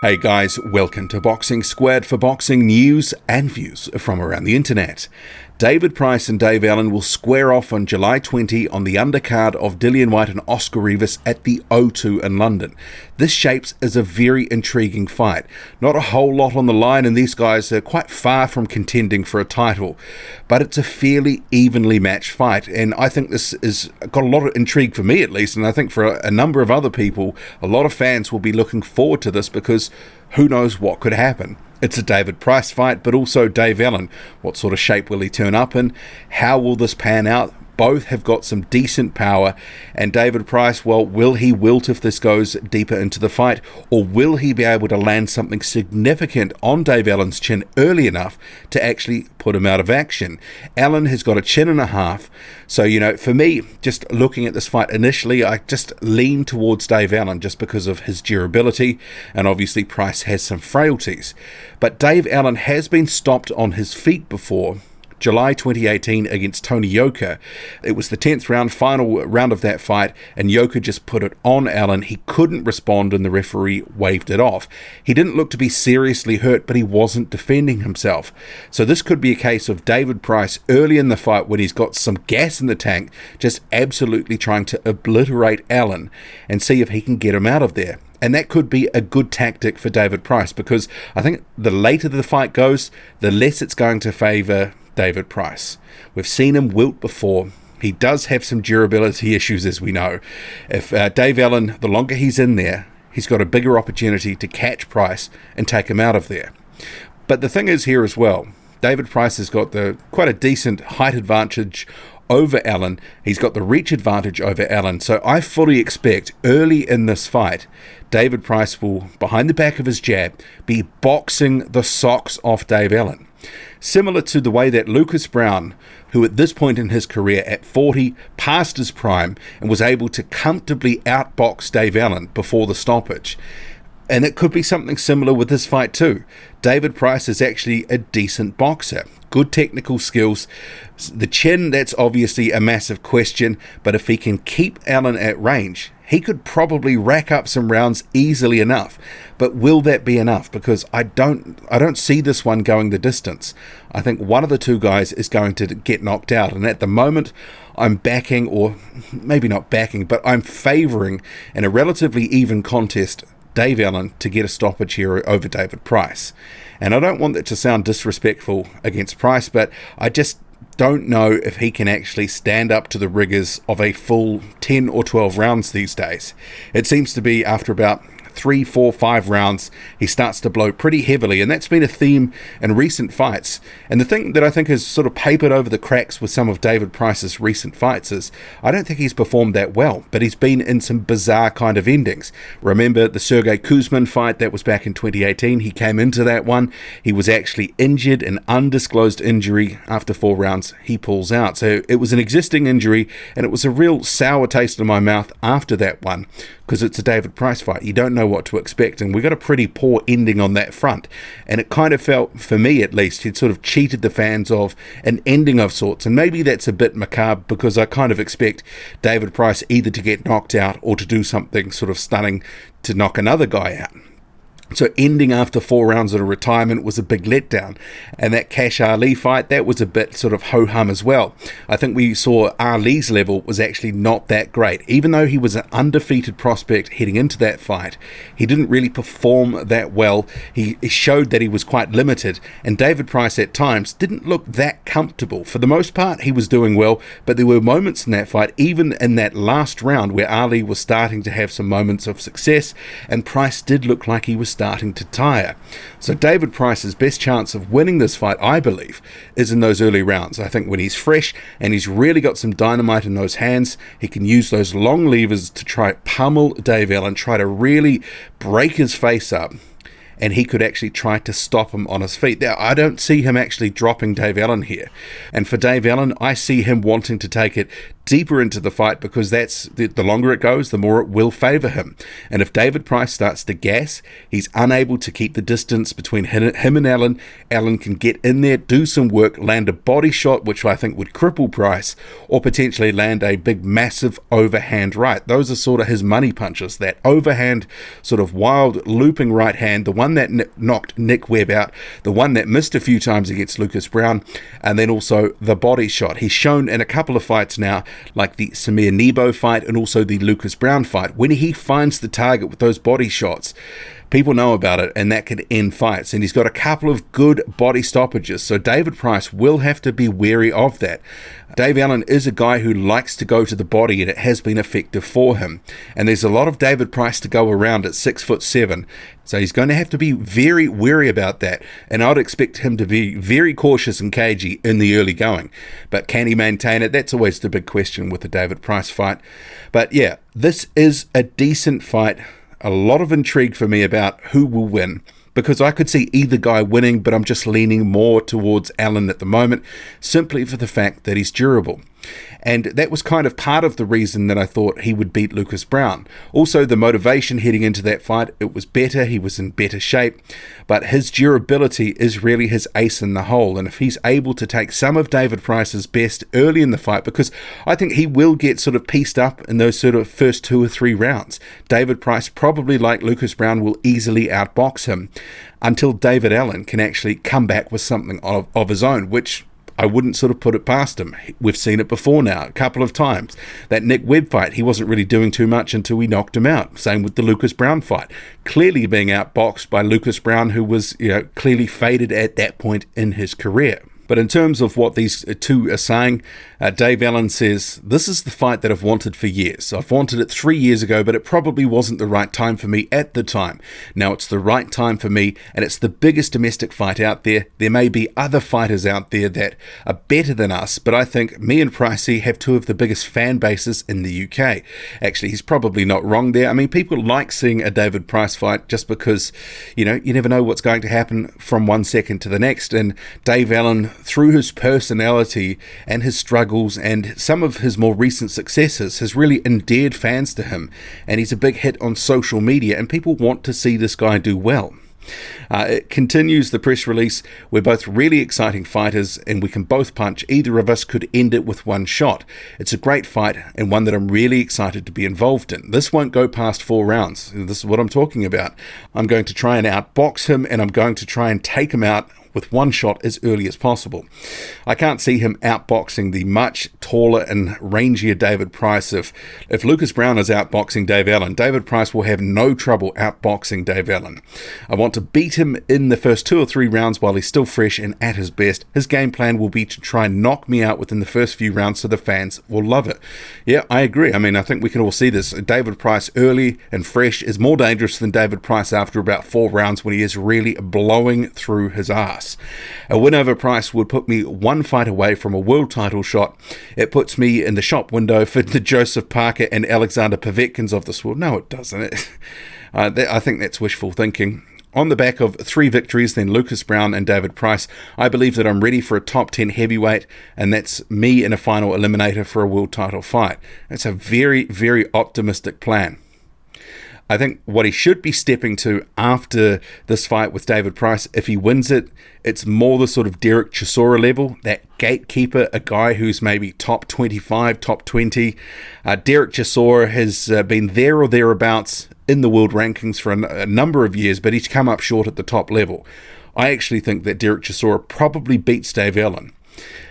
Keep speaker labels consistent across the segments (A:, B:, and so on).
A: Hey guys, welcome to Boxing Squared for boxing news and views from around the internet. David Price and Dave Allen will square off on July 20 on the undercard of Whyte and Oscar Rivas at the O2 in London. This shapes as a very intriguing fight. Not a whole lot on the line, and these guys are quite far from contending for a title, but it's a fairly evenly matched fight, and I think this has got a lot of intrigue for me at least, and I think for a number of other people, a lot of fans will be looking forward to this because who knows what could happen. It's a David Price fight, but also Dave Allen. What sort of shape will he turn up in? How will this pan out? Both have got some decent power, and David Price, well, will he wilt if this goes deeper into the fight, or will he be able to land something significant on Dave Allen's chin early enough to actually put him out of action? Allen has got a chin and a half, so, for me, just looking at this fight initially, I just lean towards Dave Allen just because of his durability, and obviously Price has some frailties. But Dave Allen has been stopped on his feet before. July 2018 against Tony Yoka. It was the 10th round, final round of that fight, and Yoka just put it on Allen. He couldn't respond and the referee waved it off. He didn't look to be seriously hurt, but he wasn't defending himself. So this could be a case of David Price early in the fight when he's got some gas in the tank, just absolutely trying to obliterate Allen and see if he can get him out of there. And that could be a good tactic for David Price, because I think the later the fight goes, the less it's going to favour David Price. We've seen him wilt before. He does have some durability issues, as we know. If Dave Allen, the longer he's in there, he's got a bigger opportunity to catch Price and take him out of there. But the thing is here as well, David Price has got quite a decent height advantage over Allen. He's got the reach advantage over Allen. So I fully expect early in this fight, David Price will, behind the back of his jab, be boxing the socks off Dave Allen. Similar to the way that Lucas Brown, who at this point in his career at 40 passed his prime and was able to comfortably outbox Dave Allen before the stoppage. And it could be something similar with this fight too. David Price is actually a decent boxer. Good technical skills. The chin, that's obviously a massive question, but if he can keep Allen at range, he could probably rack up some rounds easily enough. But will that be enough? Because I don't see this one going the distance. I think one of the two guys is going to get knocked out, and at the moment I'm backing, or maybe not backing, but I'm favouring in a relatively even contest Dave Allen to get a stoppage here over David Price. And I don't want that to sound disrespectful against Price, but I just don't know if he can actually stand up to the rigours of a full 10 or 12 rounds these days. It seems to be after about 3, 4, 5 rounds, he starts to blow pretty heavily, and that's been a theme in recent fights. And the thing that I think has sort of papered over the cracks with some of David Price's recent fights is I don't think he's performed that well, but he's been in some bizarre kind of endings. Remember the Sergey Kuzmin fight that was back in 2018? He came into that one, he was actually injured, an undisclosed injury. After 4 rounds, he pulls out. So it was an existing injury, and it was a real sour taste in my mouth after that one, because it's a David Price fight. You don't know what to expect, and we got a pretty poor ending on that front. And it kind of felt, for me at least, he'd sort of cheated the fans of an ending of sorts. And maybe that's a bit macabre, because I kind of expect David Price either to get knocked out or to do something sort of stunning to knock another guy out. So ending after 4 rounds at a retirement was a big letdown. And that Cash Ali fight, that was a bit sort of ho-hum as well. I think we saw Ali's level was actually not that great. Even though he was an undefeated prospect heading into that fight, he didn't really perform that well. He showed that he was quite limited. And David Price at times didn't look that comfortable. For the most part, he was doing well, but there were moments in that fight, even in that last round, where Ali was starting to have some moments of success, and Price did look like he was starting to tire. So David Price's best chance of winning this fight, I believe, is in those early rounds. I think when he's fresh and he's really got some dynamite in those hands, he can use those long levers to try pummel Dave Allen, try to really break his face up, and he could actually try to stop him on his feet. Now, I don't see him actually dropping Dave Allen here. And for Dave Allen, I see him wanting to take it deeper into the fight, because that's the longer it goes, the more it will favour him. And if David Price starts to gas, he's unable to keep the distance between him and Allen. Allen can get in there, do some work, land a body shot, which I think would cripple Price, or potentially land a big, massive overhand right. Those are sort of his money punches. That overhand, sort of wild, looping right hand, the one that knocked Nick Webb out, the one that missed a few times against Lucas Brown, and then also the body shot. He's shown in a couple of fights now, like the Samir Nebo fight and also the Lucas Brown fight, when he finds the target with those body shots, people know about it, and that can end fights. And he's got a couple of good body stoppages, so David Price will have to be wary of that. Dave Allen is a guy who likes to go to the body, and it has been effective for him. And there's a lot of David Price to go around at 6'7", so he's going to have to be very wary about that. And I'd expect him to be very cautious and cagey in the early going. But can he maintain it? That's always the big question with the David Price fight. But yeah, this is a decent fight. A lot of intrigue for me about who will win, because I could see either guy winning, but I'm just leaning more towards Allen at the moment, simply for the fact that he's durable. And that was kind of part of the reason that I thought he would beat Lucas Brown. Also, the motivation heading into that fight, it was better, he was in better shape, but his durability is really his ace in the hole. And if he's able to take some of David Price's best early in the fight, because I think he will get sort of pieced up in those sort of first 2 or 3 rounds. David Price, probably like Lucas Brown, will easily outbox him until David Allen can actually come back with something of his own, which I wouldn't sort of put it past him. We've seen it before now, a couple of times. That Nick Webb fight, he wasn't really doing too much until we knocked him out. Same with the Lucas Brown fight. Clearly being outboxed by Lucas Brown, who was, clearly faded at that point in his career. But in terms of what these two are saying, Dave Allen says, "This is the fight that I've wanted for years. I've wanted it 3 years ago, but it probably wasn't the right time for me at the time. Now it's the right time for me, and it's the biggest domestic fight out there. There may be other fighters out there that are better than us, but I think me and Pricey have 2 of the biggest fan bases in the UK. Actually, he's probably not wrong there. I mean, people like seeing a David Price fight just because, you never know what's going to happen from one second to the next. And Dave Allen, through his personality and his struggles and some of his more recent successes, has really endeared fans to him, and he's a big hit on social media, and people want to see this guy do well." It continues, the press release, "We're both really exciting fighters and we can both punch. Either of us could end it with one shot. It's a great fight and one that I'm really excited to be involved in. This won't go past 4 rounds. This is what I'm talking about. I'm going to try and outbox him, and I'm going to try and take him out with one shot as early as possible. I can't see him outboxing the much taller and rangier David Price. If Lucas Brown is outboxing Dave Allen, David Price will have no trouble outboxing Dave Allen. I want to beat him in the first 2 or 3 rounds while he's still fresh and at his best. His game plan will be to try and knock me out within the first few rounds so the fans will love it." Yeah, I agree. I mean, I think we can all see this. David Price early and fresh is more dangerous than David Price after about 4 rounds when he is really blowing through his ass. A win over Price would put me 1 fight away from a world title shot. It puts me in the shop window for the Joseph Parker and Alexander Povetkins of this world. No, it doesn't. I think that's wishful thinking. On the back of 3 victories, then Lucas Brown and David Price, I believe that I'm ready for a top 10 heavyweight, and that's me in a final eliminator for a world title fight. That's a very, very optimistic plan. I think what he should be stepping to after this fight with David Price, if he wins it, it's more the sort of Derek Chisora level, that gatekeeper, a guy who's maybe top 25, top 20. Derek Chisora has been there or thereabouts in the world rankings for a number of years, but he's come up short at the top level. I actually think that Derek Chisora probably beats Dave Allen.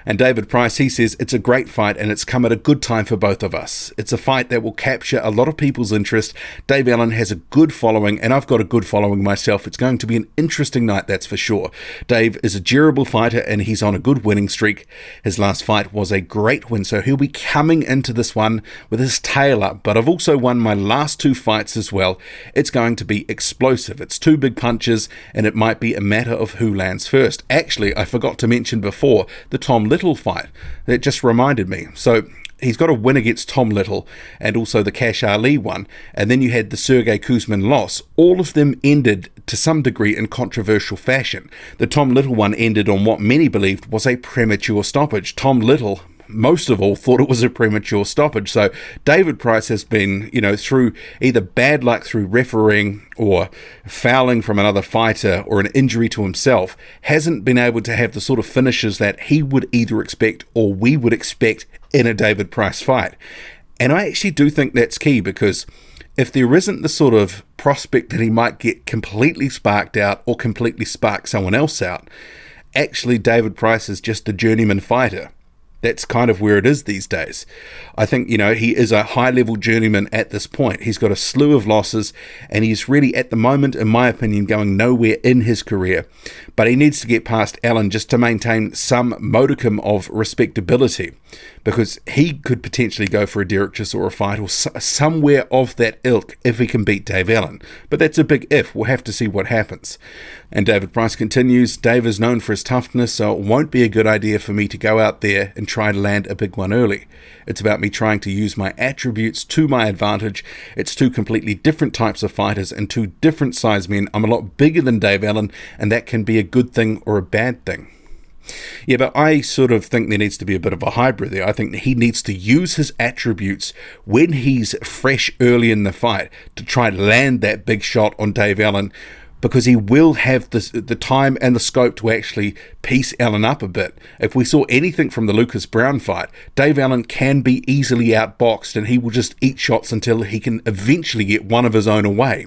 A: And David Price, he says, "It's a great fight and it's come at a good time for both of us. It's a fight that will capture a lot of people's interest. Dave Allen has a good following and I've got a good following myself. It's going to be an interesting night, that's for sure. Dave is a durable fighter and he's on a good winning streak. His last fight was a great win, so he'll be coming into this one with his tail up. But I've also won my last 2 fights as well. It's going to be explosive. It's 2 big punches and it might be a matter of who lands first." Actually, I forgot to mention before the Tom Little fight. That just reminded me. So he's got a win against Tom Little and also the Cash Ali one, and then you had the Sergey Kuzmin loss. All of them ended to some degree in controversial fashion. The Tom Little one ended on what many believed was a premature stoppage. Tom Little, most of all thought it was a premature stoppage. So David Price has been, through either bad luck through refereeing or fouling from another fighter or an injury to himself, hasn't been able to have the sort of finishes that he would either expect or we would expect in a David Price fight. And I actually do think that's key, because if there isn't the sort of prospect that he might get completely sparked out or completely spark someone else out, actually David Price is just a journeyman fighter. That's kind of where it is these days. I think, he is a high-level journeyman at this point. He's got a slew of losses, and he's really, at the moment, in my opinion, going nowhere in his career. But he needs to get past Allen just to maintain some modicum of respectability, because he could potentially go for a Derek Chisora fight or somewhere of that ilk if he can beat Dave Allen. But that's a big if. We'll have to see what happens. And David Price continues, Dave is known for his toughness, so it won't be a good idea for me to go out there and try to land a big one early. It's about me trying to use my attributes to my advantage. It's two completely different types of fighters and two different size men. I'm a lot bigger than Dave Allen, and that can be a good thing or a bad thing. Yeah, but I sort of think there needs to be a bit of a hybrid there. I think that he needs to use his attributes when he's fresh early in the fight to try to land that big shot on Dave Allen, because he will have the time and the scope to actually piece Allen up a bit. If we saw anything from the Lucas Brown fight, Dave Allen can be easily outboxed, and he will just eat shots until he can eventually get one of his own away.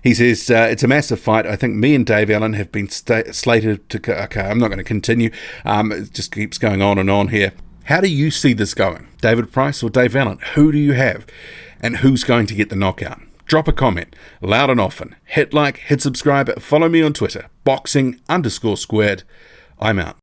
A: He says, it's a massive fight. I think me and Dave Allen have been slated to... Okay, I'm not going to continue. It just keeps going on and on here. How do you see this going? David Price or Dave Allen? Who do you have? And who's going to get the knockout? Drop a comment, loud and often. Hit like, hit subscribe, follow me on Twitter, boxing_squared. I'm out.